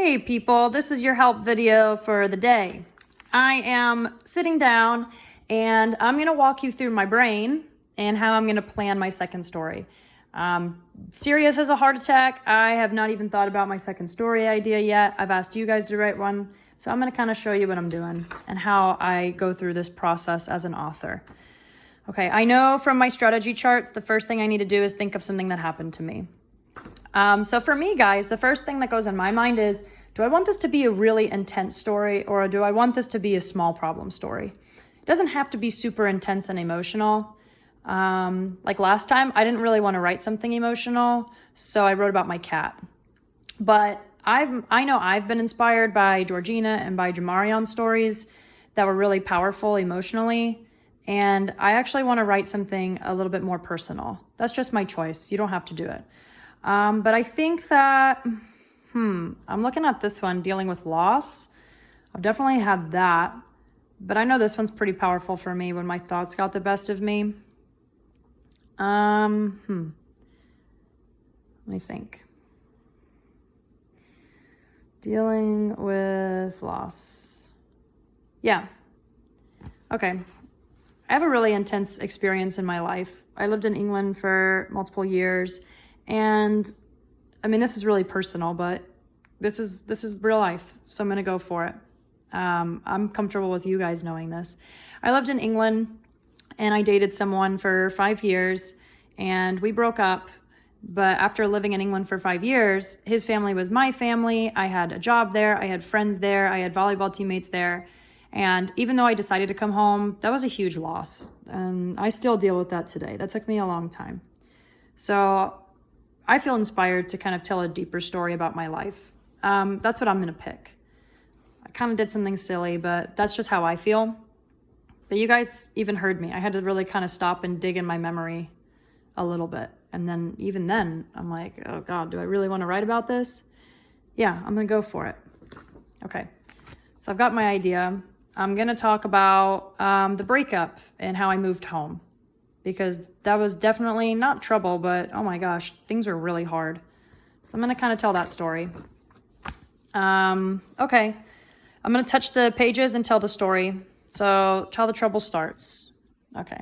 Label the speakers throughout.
Speaker 1: Hey people, this is your help video for the day. I am sitting down and I'm going to walk you through my brain and how I'm going to plan my second story. Sirius has a heart attack. I have not even thought about my second story idea yet. I've asked you guys to write one. So I'm going to kind of show you what I'm doing and how I go through this process as an author. Okay, I know from my strategy chart, the first thing I need to do is think of something that happened to me. So for me, guys, the first thing that goes in my mind is, do I want this to be a really intense story or do I want this to be a small problem story? It doesn't have to be super intense and emotional. Like last time, I didn't really want to write something emotional, so I wrote about my cat. But I know I've been inspired by Georgina and by Jamarion stories that were really powerful emotionally. And I actually want to write something a little bit more personal. That's just my choice. You don't have to do it. But I think that, I'm looking at this one, dealing with loss. I've definitely had that, but I know this one's pretty powerful for me when my thoughts got the best of me. Let me think. Dealing with loss. Yeah. Okay. I have a really intense experience in my life. I lived in England for multiple years. And I mean, this is really personal, but this is real life. So I'm going to go for it. I'm comfortable with you guys knowing this. I lived in England and I dated someone for 5 years and we broke up. But after living in England for 5 years, his family was my family. I had a job there. I had friends there. I had volleyball teammates there. And even though I decided to come home, that was a huge loss. And I still deal with that today. That took me a long time. So I feel inspired to kind of tell a deeper story about my life. That's what I'm going to pick. I kind of did something silly, but that's just how I feel. But you guys even heard me. I had to really kind of stop and dig in my memory a little bit. And then even then, I'm like, oh God, do I really want to write about this? Yeah, I'm going to go for it. Okay, so I've got my idea. I'm going to talk about the breakup and how I moved home. Because that was definitely not trouble, but oh my gosh, things were really hard. So I'm going to kind of tell that story. Okay, I'm going to touch the pages and tell the story. So how the trouble starts. Okay.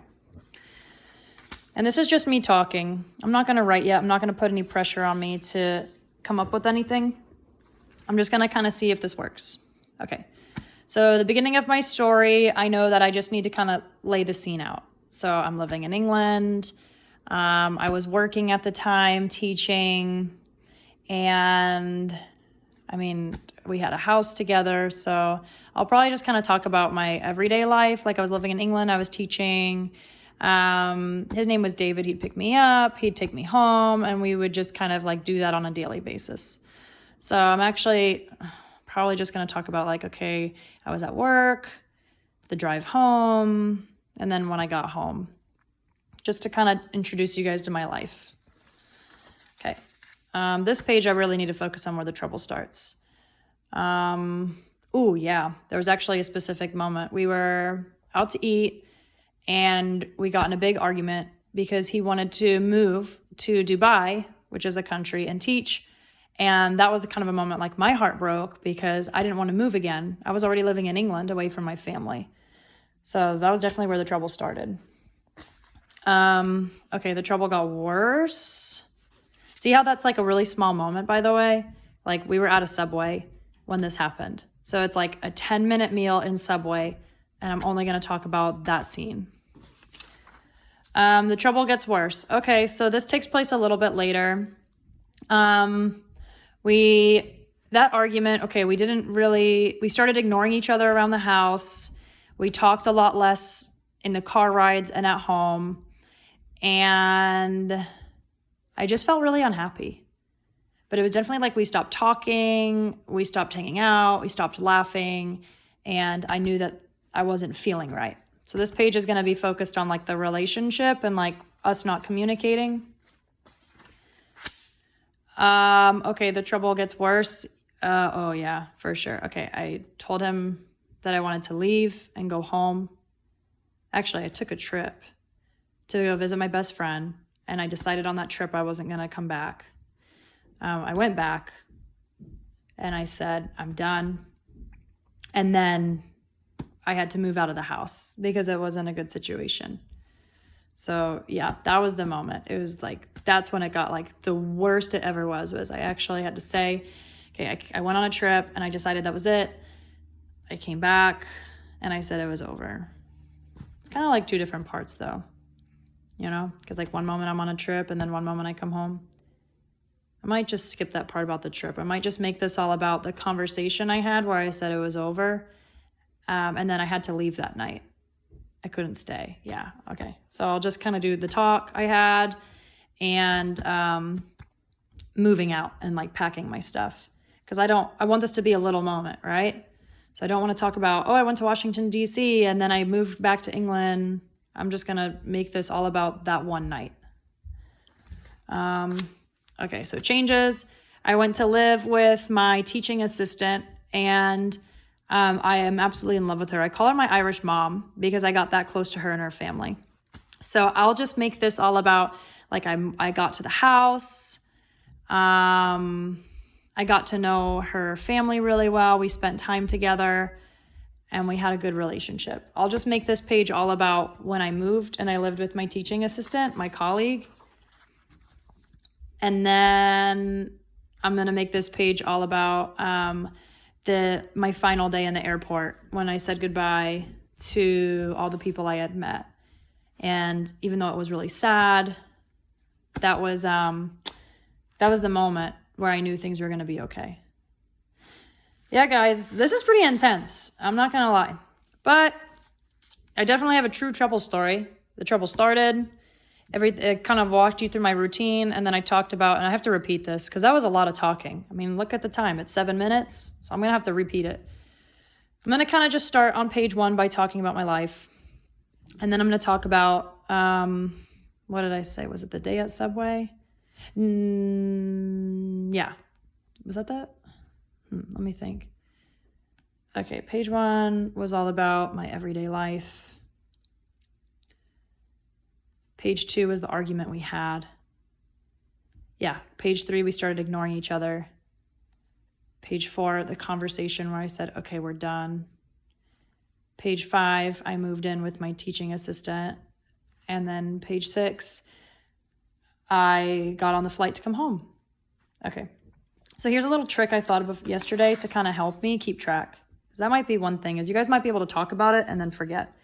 Speaker 1: And this is just me talking. I'm not going to write yet. I'm not going to put any pressure on me to come up with anything. I'm just going to kind of see if this works. Okay. So the beginning of my story, I know that I just need to kind of lay the scene out. So I'm living in England. I was working at the time, teaching, and I mean, we had a house together. So I'll probably just kind of talk about my everyday life. Like I was living in England, I was teaching. His name was David. He'd pick me up, he'd take me home, and we would just kind of like do that on a daily basis. So I'm actually probably just going to talk about like, okay, I was at work, the drive home, and then when I got home, just to kind of introduce you guys to my life. Okay. This page, I really need to focus on where the trouble starts. Oh yeah, there was actually a specific moment. We were out to eat and we got in a big argument because he wanted to move to Dubai, which is a country, and teach. And that was the kind of a moment like my heart broke because I didn't want to move again. I was already living in England away from my family. So that was definitely where the trouble started. Okay, the trouble got worse. See how that's like a really small moment, by the way? Like we were at a Subway when this happened. So it's like a 10-minute meal in Subway, and I'm only going to talk about that scene. The trouble gets worse. Okay, so this takes place a little bit later. That argument, okay, we started ignoring each other around the house. We talked a lot less in the car rides and at home. And I just felt really unhappy. But it was definitely like we stopped talking, we stopped hanging out, we stopped laughing, and I knew that I wasn't feeling right. So this page is going to be focused on like the relationship and like us not communicating. Okay, the trouble gets worse. Oh yeah, for sure. Okay, I told him that I wanted to leave and go home. Actually, I took a trip to go visit my best friend, and I decided on that trip I wasn't going to come back. I went back, and I said, I'm done. And then I had to move out of the house because it wasn't a good situation. So yeah, that was the moment. It was like, that's when it got like the worst it ever was I actually had to say, okay, I went on a trip and I decided that was it. I came back and I said it was over. It's kind of like two different parts though, you know, because like one moment I'm on a trip and then one moment I come home. I might just skip that part about the trip. I might just make this all about the conversation I had where I said it was over. And then I had to leave that night. I couldn't stay. Yeah. Okay. So I'll just kind of do the talk I had and moving out and like packing my stuff. Because I want this to be a little moment, right? So I don't want to talk about, oh, I went to Washington, D.C. and then I moved back to England. I'm just going to make this all about that one night. Okay, so changes. I went to live with my teaching assistant and I am absolutely in love with her. I call her my Irish mom because I got that close to her and her family. So I'll just make this all about, like, I got to the house. I got to know her family really well. We spent time together and we had a good relationship. I'll just make this page all about when I moved and I lived with my teaching assistant, my colleague. And then I'm going to make this page all about my final day in the airport when I said goodbye to all the people I had met. And even though it was really sad, that was the moment where I knew things were going to be okay. Yeah, guys, this is pretty intense. I'm not going to lie. But I definitely have a true trouble story. The trouble started. It kind of walked you through my routine, and then I talked about, and I have to repeat this because that was a lot of talking. I mean, look at the time. It's 7 minutes, so I'm going to have to repeat it. I'm going to kind of just start on page 1 by talking about my life. And then I'm going to talk about, what did I say? Was it the day at Subway? Yeah. Was that? Let me think. Okay, page 1 was all about my everyday life. Page 2 was the argument we had. Yeah, page 3, we started ignoring each other. Page 4, the conversation where I said, okay, we're done. Page 5, I moved in with my teaching assistant. And then page 6, I got on the flight to come home. Okay, so here's a little trick I thought of yesterday to kind of help me keep track. Because that might be one thing, is you guys might be able to talk about it and then forget.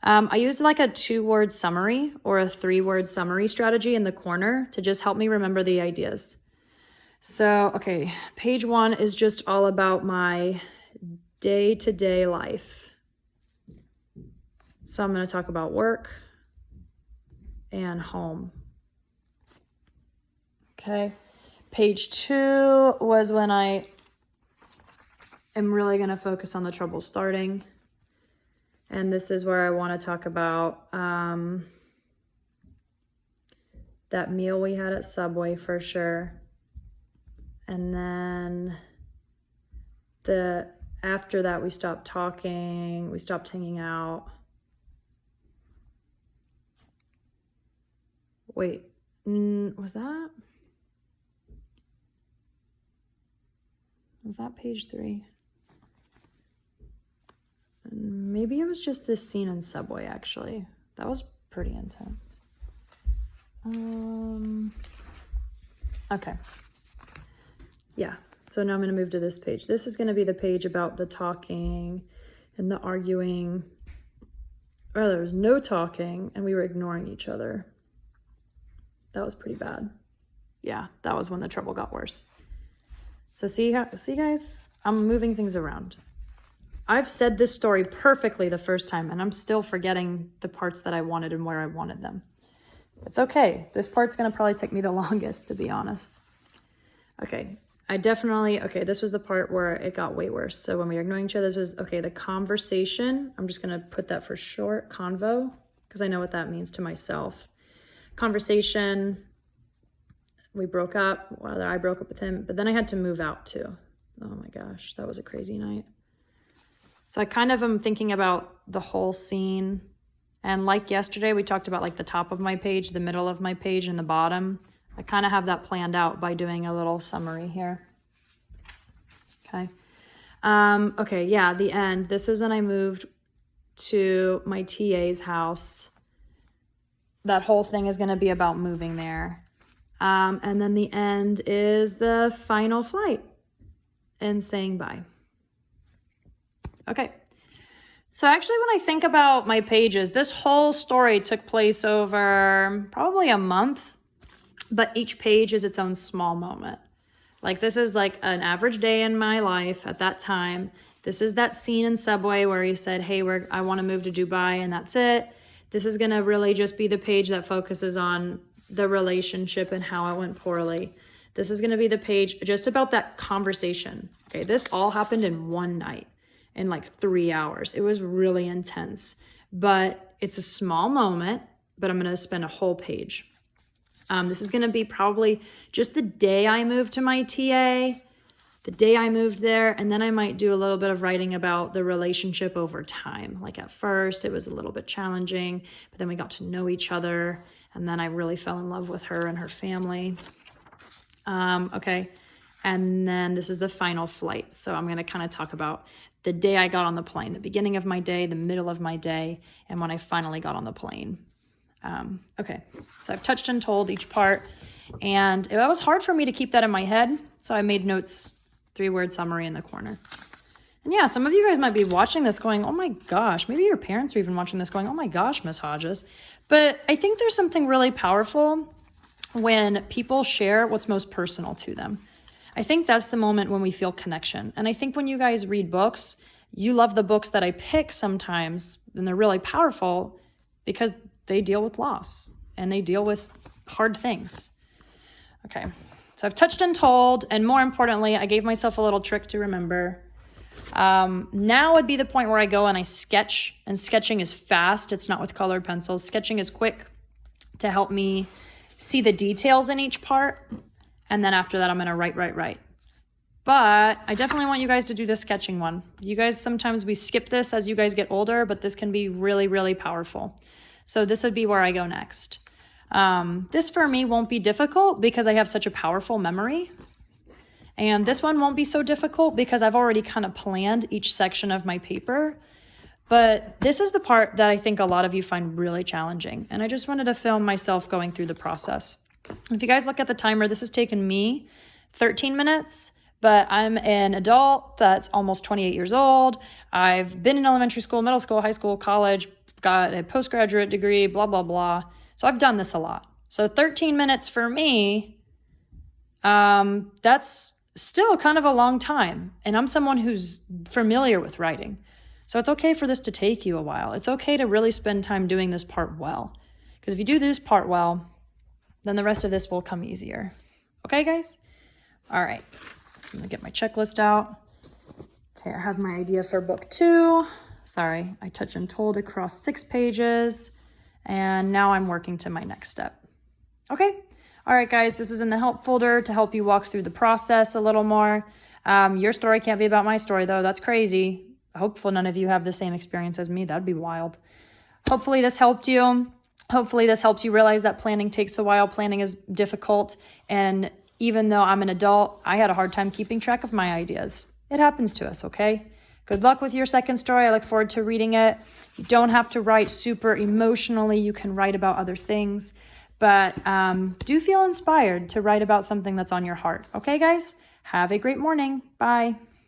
Speaker 1: I used like a 2-word summary or a 3-word summary strategy in the corner to just help me remember the ideas. So, okay, page 1 is just all about my day-to-day life. So I'm going to talk about work and home. Okay, page 2 was when I am really going to focus on the trouble starting. And this is where I want to talk about that meal we had at Subway for sure. And then after that, we stopped talking, we stopped hanging out. Wait, was that page 3? Maybe it was just this scene in Subway, actually. That was pretty intense. Okay. Yeah, so now I'm going to move to this page. This is going to be the page about the talking and the arguing. Well, there was no talking, and we were ignoring each other. That was pretty bad. Yeah, that was when the trouble got worse. So see guys, I'm moving things around. I've said this story perfectly the first time, and I'm still forgetting the parts that I wanted and where I wanted them. It's okay. This part's going to probably take me the longest, to be honest. Okay, this was the part where it got way worse. So when we were ignoring each other, this was, okay, the conversation. I'm just going to put that for short, convo, because I know what that means to myself. Conversation, we broke up. Well, I broke up with him, but then I had to move out too. Oh my gosh, that was a crazy night. So I kind of am thinking about the whole scene. And like yesterday, we talked about like the top of my page, the middle of my page, and the bottom. I kind of have that planned out by doing a little summary here. Hi. Okay, yeah, the end. This is when I moved to my TA's house. That whole thing is going to be about moving there. And then the end is the final flight and saying bye. Okay. So actually, when I think about my pages, this whole story took place over probably a month, but each page is its own small moment. Like this is like an average day in my life at that time. This is that scene in Subway where he said, hey, I want to move to Dubai, and that's it. This is going to really just be the page that focuses on the relationship and how it went poorly. This is going to be the page just about that conversation. Okay, this all happened in one night, in like 3 hours. It was really intense, but it's a small moment, but I'm going to spend a whole page. This is going to be probably just the day I moved to my TA, the day I moved there, and then I might do a little bit of writing about the relationship over time. Like at first, it was a little bit challenging, but then we got to know each other, and then I really fell in love with her and her family. Okay, and then this is the final flight. So I'm going to kind of talk about the day I got on the plane, the beginning of my day, the middle of my day, and when I finally got on the plane. Okay, so I've touched and told each part, and it was hard for me to keep that in my head, so I made notes, 3-word summary in the corner. And yeah, some of you guys might be watching this going, oh my gosh, maybe your parents are even watching this going, oh my gosh, Miss Hodges. But I think there's something really powerful when people share what's most personal to them. I think that's the moment when we feel connection. And I think when you guys read books, you love the books that I pick sometimes, and they're really powerful because they deal with loss and they deal with hard things. Okay, so I've touched and told, and more importantly, I gave myself a little trick to remember. Now would be the point where I go and I sketch, and sketching is fast. It's not with colored pencils. Sketching is quick to help me see the details in each part. And then after that, I'm going to write. But I definitely want you guys to do the sketching one. You guys, sometimes we skip this as you guys get older, but this can be really, really powerful. So this would be where I go next. This for me won't be difficult because I have such a powerful memory. And this one won't be so difficult because I've already kind of planned each section of my paper. But this is the part that I think a lot of you find really challenging. And I just wanted to film myself going through the process. If you guys look at the timer, this has taken me 13 minutes, but I'm an adult that's almost 28 years old. I've been in elementary school, middle school, high school, college, got a postgraduate degree, blah, blah, blah. So I've done this a lot. So 13 minutes for me, that's still kind of a long time. And I'm someone who's familiar with writing. So it's okay for this to take you a while. It's okay to really spend time doing this part well. Because if you do this part well, then the rest of this will come easier. Okay, guys? All right. So I'm going to get my checklist out. Okay, I have my idea for book 2. Sorry, I touched and told across 6 pages. And now I'm working to my next step. Okay? All right, guys, this is in the help folder to help you walk through the process a little more. Your story can't be about my story, though. That's crazy. Hopefully none of you have the same experience as me. That'd be wild. Hopefully this helped you. Hopefully this helps you realize that planning takes a while. Planning is difficult. And even though I'm an adult, I had a hard time keeping track of my ideas. It happens to us, okay? Good luck with your second story. I look forward to reading it. You don't have to write super emotionally. You can write about other things. But do feel inspired to write about something that's on your heart. Okay, guys? Have a great morning. Bye.